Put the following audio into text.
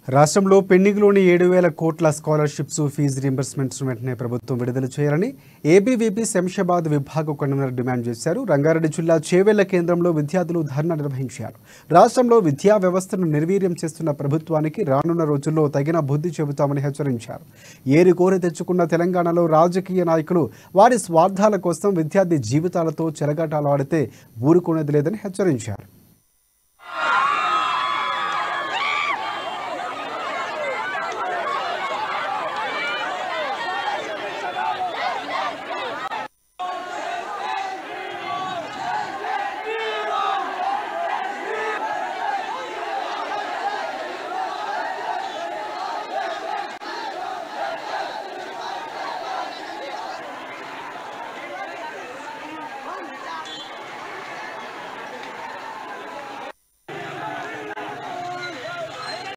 రాష్ట్రంలో పెండింగ్లోని 7,000 కోట్ల scholarships fee రీయింబర్స్మెంట్స్ వెంటనే ప్రభుత్వం విడుదల చేయాలని ఏబీవీపీ శంషాబాద్ విభాగ కన్వీనర్ డిమాండ్ చేశారు. రంగారెడ్డి జిల్లా చేవెళ్ల కేంద్రంలో విద్యార్థులు ధర్నా నిర్వహించారు. రాష్ట్రంలో విద్యా వ్యవస్థను నిర్వీర్యం చేస్తున్న ప్రభుత్వానికి రానున్న రోజుల్లో తగిన బుద్ధి చెబుతామని హెచ్చరించారు. ఏరికోరి తెచ్చుకున్న తెలంగాణలో రాజకీయ నాయకులు వారి స్వార్థాల కోసం విద్యార్థి జీవితాలతో చెలగాటాలాడితే ఊరుకునేది లేదని హెచ్చరించారు.